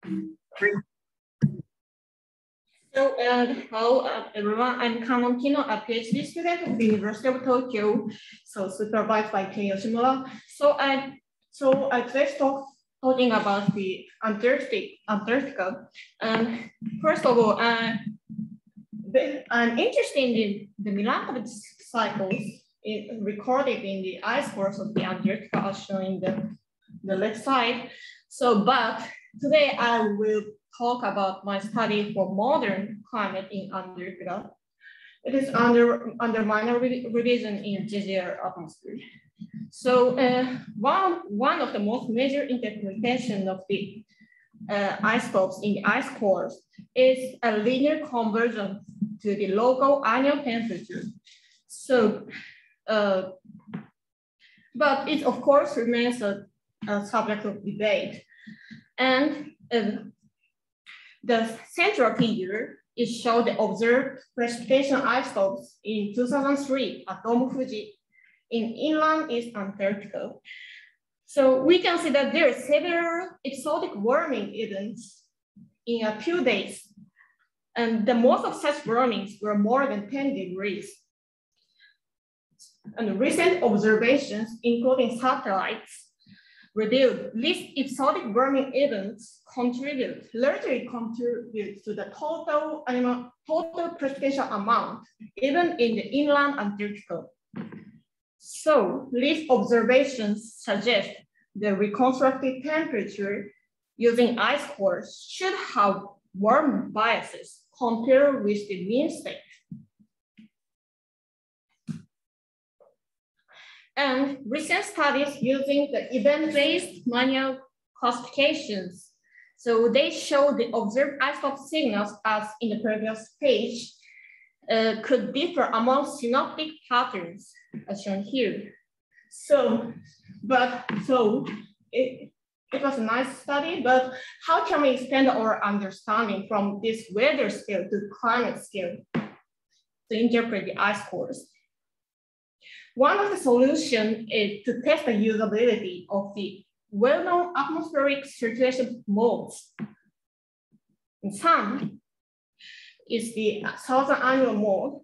So, hello everyone, I'm Kanon Kino, a PhD student at the University of Tokyo, so supervised by Ken Yoshimura. So I today's talking about the Antarctica. First of all, I'm interested in the Milankovitch cycles recorded in the ice cores of the Antarctica, as shown in the left side. So, but today I will talk about my study for modern climate in Antarctica. It is under minor revision in GGR atmosphere. So one of the most major interpretation of the isotopes in the ice cores is a linear conversion to the local annual temperature. So, but it of course remains a subject of debate. And the central figure is show the observed precipitation isotopes in 2003 at Dome Fuji in inland East Antarctica. So we can see that there are several exotic warming events in a few days. And the most of such warmings were more than 10 degrees. And recent observations, including satellites, revealed these exotic warming events largely contribute to the total precipitation amount, even in the inland Antarctica. So these observations suggest the reconstructed temperature using ice cores should have warm biases compared with the mean state. And recent studies using the event-based manual classifications. So they show the observed isotope signals, as in the previous page, could differ among synoptic patterns, as shown here. It was a nice study, but how can we expand our understanding from this weather scale to climate scale to interpret the ice cores? One of the solutions is to test the usability of the well-known atmospheric circulation modes. And some is the Southern Annular Mode.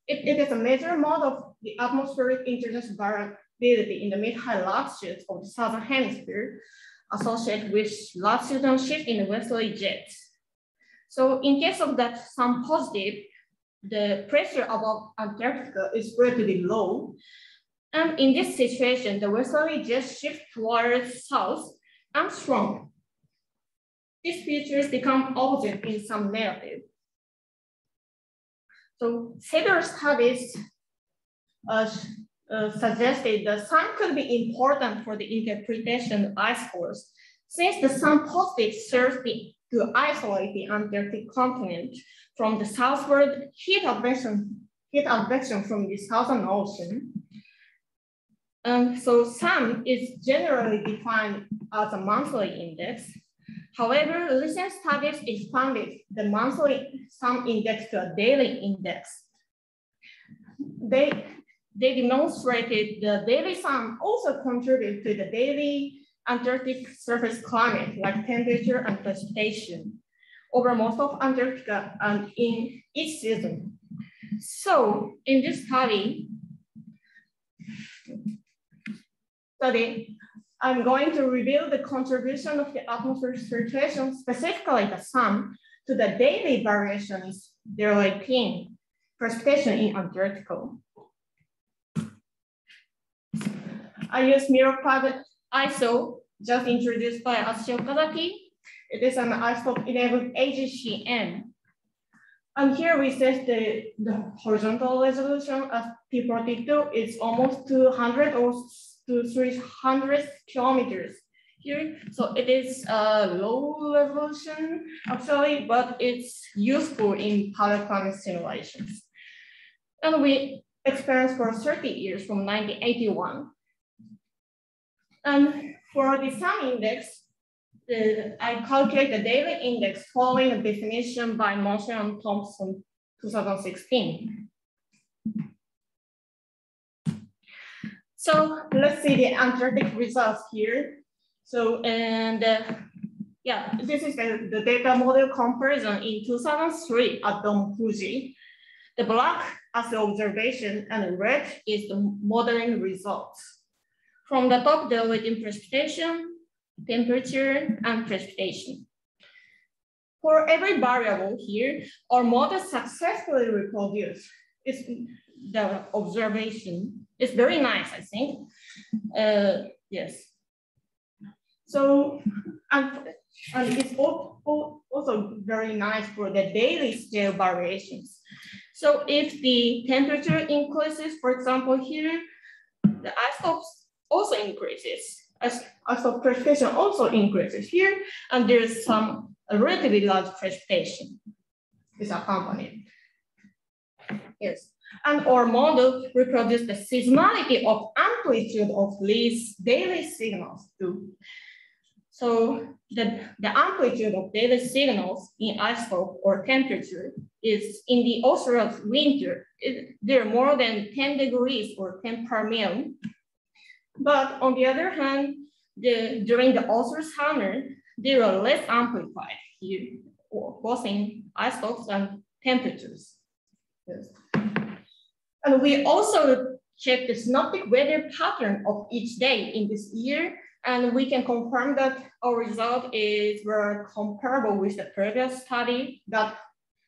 It is a major mode of the atmospheric international variability in the mid-high latitudes of the Southern Hemisphere, associated with latitudinal shift in the westerly jets. So in case of that some positive, the pressure above Antarctica is relatively low. And in this situation, the westerly jets shift towards south and strong. These features become opposite in some narrative. So several studies suggested the sun could be important for the interpretation of ice cores, since the sun positive serves to isolate the Antarctic continent from the southward heat advection from the Southern Ocean. So SUN is generally defined as a monthly index. However, recent studies expanded the monthly SUN index to a daily index. They demonstrated the daily SUN also contributes to the daily Antarctic surface climate, like temperature and precipitation, over most of Antarctica and in each season. So in this study, I'm going to reveal the contribution of the atmospheric circulation, specifically the sun, to the daily variations derived in precipitation in Antarctica. I use MIROC5-iso, just introduced by Atsushi Okazaki. It is an isotope-enabled AGCM. And here we set the horizontal resolution as P42 is almost 200 or to 300 kilometers here. So it is a low resolution actually, but it's useful in paleoclimate simulations. And we experienced for 30 years from 1981. And for the SUN index, I calculate the daily index following a definition by Moshe and Thompson, 2016. So let's see the Antarctic results here. So, and Yeah, this is the data model comparison in 2003 at Dome Fuji. The black as the observation and the red is the modeling results. From the top, the waiting precipitation, temperature, and precipitation. For every variable here, our model successfully reproduced. It's the observation. It's very nice, I think. Yes. So, and it's also very nice for the daily scale variations. So if the temperature increases, for example, here, the isotopes also increases. Isotope precipitation also increases here, and there's some relatively large precipitation is accompanied. Yes, and our model reproduces the seasonality of amplitude of these daily signals too. So the amplitude of daily signals in isotope or temperature is in the Australian winter, they're more than 10 degrees or 10 per million. But on the other hand, during the Australian summer, they are less amplified here, both in isotopes and temperatures. Yes. And we also check the synoptic weather pattern of each day in this year. And we can confirm that our result is very comparable with the previous study that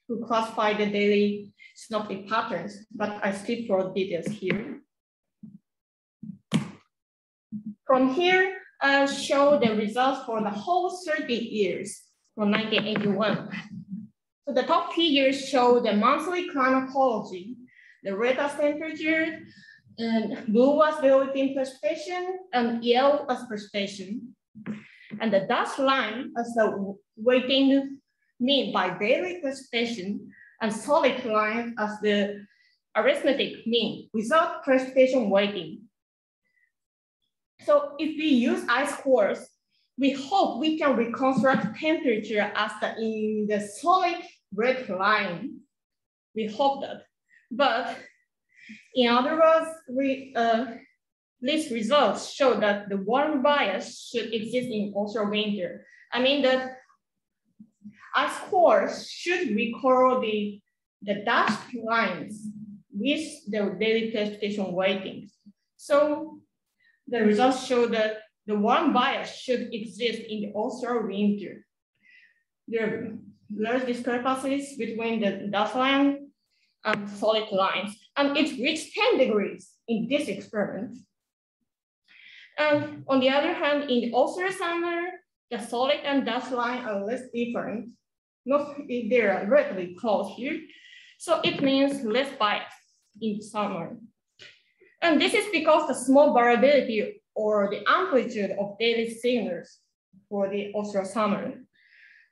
who classified the daily synoptic patterns, but I skip for details here. From here, I'll show the results for the whole 30 years from 1981. So the top figures show the monthly climatology, the red as temperature, and blue as the waiting precipitation, and yellow as precipitation. And the dashed line as the waiting mean by daily precipitation, and solid line as the arithmetic mean without precipitation weighting. So if we use I-scores, we hope we can reconstruct temperature as in the solid red line. We hope that. But in other words, these results show that the warm bias should exist in Australian winter. I mean that I-scores should record the dashed lines with the daily precipitation weightings. So the results show that the warm bias should exist in the Australian winter. There are large discrepancies between the dashed line and solid lines, and it reached 10 degrees in this experiment. And on the other hand, in the Australian summer, the solid and dashed line are less different. They are relatively close here. So it means less bias in summer. And this is because the small variability or the amplitude of daily signals for the Australian summer.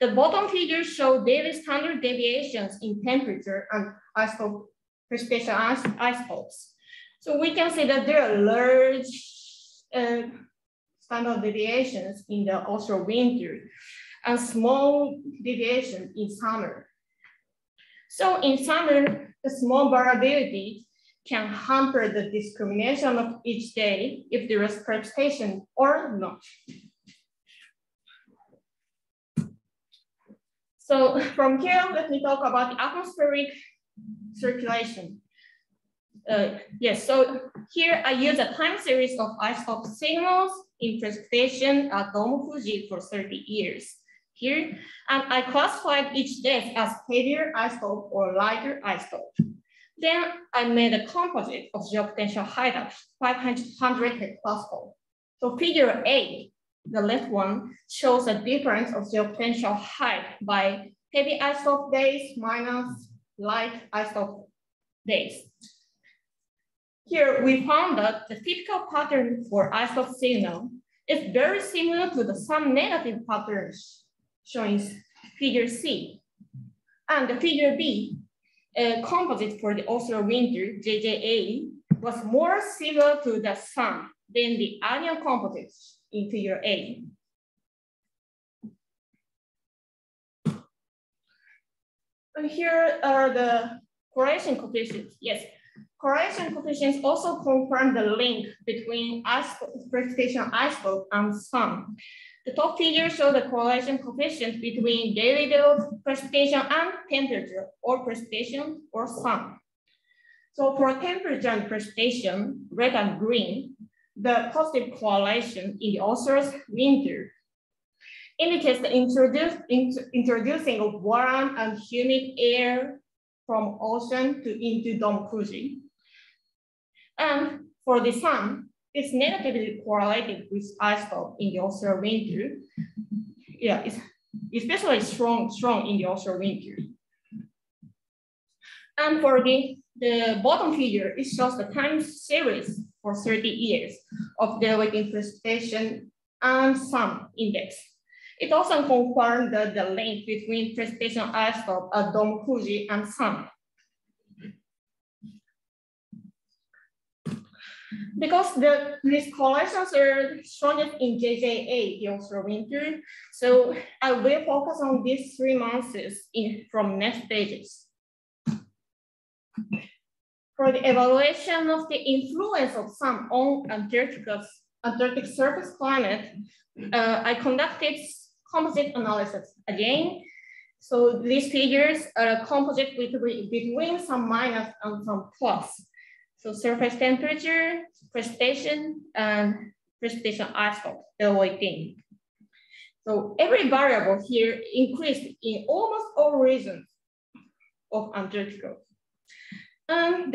The bottom figures show daily standard deviations in temperature and isotope precipitation isotopes. So we can see that there are large standard deviations in the Australian winter and small deviations in summer. So in summer, the small variability can hamper the discrimination of each day if there is precipitation or not. So from here, let me talk about the atmospheric circulation. Yes, so here I use a time series of isotope signals in precipitation at Dome Fuji for 30 years here. And I classified each day as heavier isotope or lighter isotope. Then I made a composite of geopotential height at 500 hectopascal. So figure A, the left one, shows a difference of geopotential height by heavy isotope days minus light isotope days. Here we found that the typical pattern for isotope signal is very similar to the some negative patterns showing figure C. And the figure B, a composite for the Australian winter, JJA, was more similar to the sun than the annual composites in figure A. And here are the correlation coefficients. Yes, correlation coefficients also confirm the link between precipitation isotope and sun. The top figure shows the correlation coefficient between daily precipitation and temperature, or precipitation, or sun. So for temperature and precipitation, red and green, the positive correlation in the author's winter indicates the introducing of warm and humid air from ocean into Dome Fuji. And for the sun, it's negatively correlated with isotope in the offshore winter. Yeah, it's especially strong in the offshore winter. And for the bottom figure, it shows the time series for 30 years of daylight precipitation and sun index. It also confirmed the link between precipitation isotope at Dome Fuji and sun. Because these correlations are strongest in JJA, the offshore winter, so I will focus on these 3 months from next pages. For the evaluation of the influence of sun on Antarctic surface climate, I conducted composite analysis again. So these figures are a composite between some minus and some plus. So surface temperature, precipitation, and precipitation isotope, the weighting. So every variable here increased in almost all regions of Antarctica. And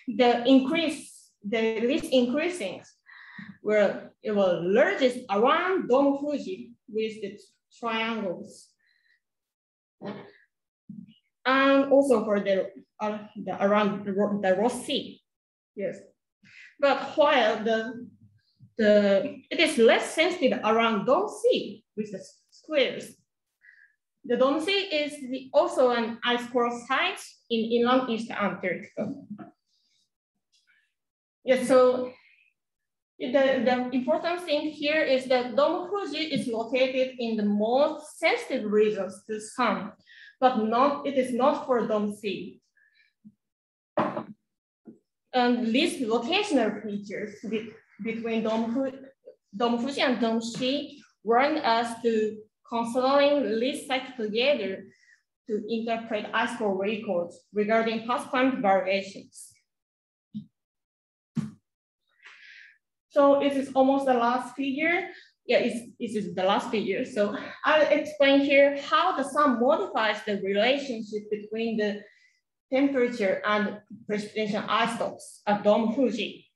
the least increasing were largest around Dome Fuji with the triangles. And also for around the Ross Sea. Yes, but while it is less sensitive around Dome Sea with the squares. The Dome Sea is also an ice core site in inland East Antarctica. Yes, so the important thing here is that Dome Fuji is located in the most sensitive regions to sun, but it is not for Dome Sea. And these locational features between Dome Fuji and Dome Sea warn us to considering these sites together to interpret ice core records regarding past climate variations. So it is almost the last figure. Yeah, it is the last figure. So I'll explain here how the sun modifies the relationship between the temperature and precipitation isotopes at Dome Fuji.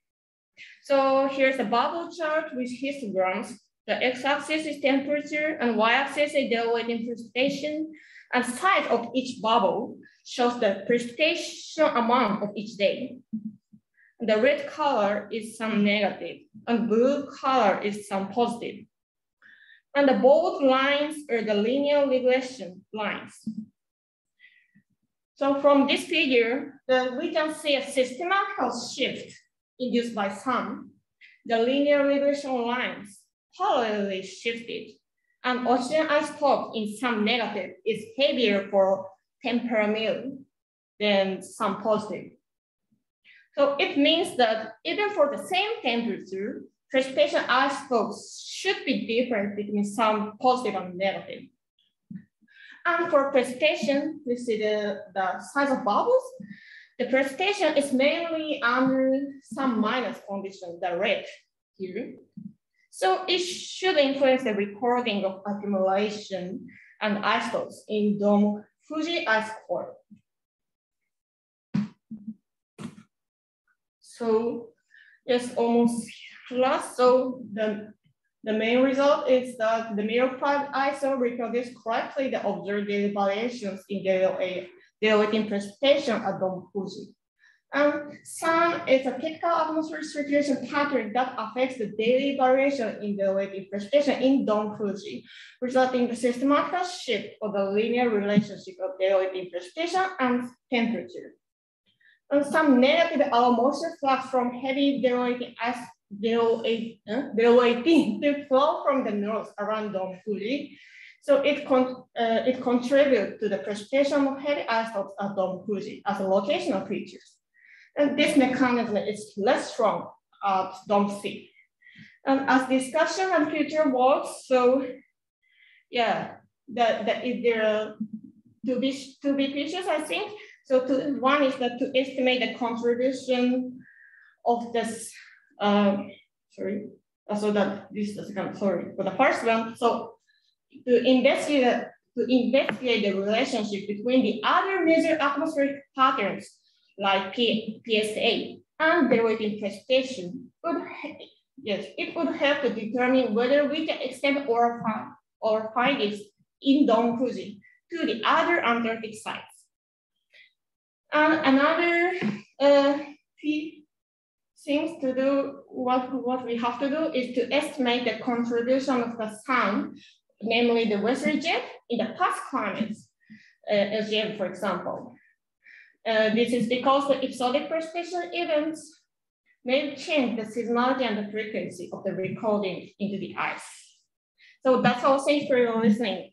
So here's a bubble chart with histograms. The x-axis is temperature and y-axis is daily precipitation, and size of each bubble shows the precipitation amount of each day. The red color is some negative and blue color is some positive. And the bold lines are the linear regression lines. So from this figure, we can see a systematical shift induced by sun. The linear regression lines parallelly shifted, and ocean isotope in some negative is heavier for 10 per mil than some positive. So it means that even for the same temperature, precipitation isotopes should be different between some positive and negative. And for precipitation, we see the size of bubbles. The precipitation is mainly under some minus condition, the red here. So it should influence the recording of accumulation and isotopes in Dome Fuji ice core. So it's almost last. So the main result is that the MIROC5-iso reproduces correctly the observed daily variations in daily precipitation at Dome Fuji. And sun is a typical atmospheric circulation pattern that affects the daily variation in daily precipitation in Dome Fuji, resulting in the systematical shift of the linear relationship of daily precipitation and temperature. And some negative moisture flux from heavy deriving to flow from the north around Dome Fuji. So it contributes to the precipitation of heavy isotopes at Dome Fuji as a locational features. And this mechanism is less strong at Dome Sea. As discussion and future works, so yeah, there are two big issues, I think. So one is that to estimate the contribution of this, sorry, so that this is the second, sorry, for the first one. So to investigate the relationship between the other major atmospheric patterns like PSA and derivative precipitation, it would help to determine whether we can extend our findings in Dome Fuji to the other Antarctic sites. And another key things to do, what we have to do is to estimate the contribution of the sun, namely the westerly jet, in the past climates, AGCM, for example. This is because the episodic precipitation events may change the seasonality and the frequency of the recording into the ice. So that's all. Thanks for your listening.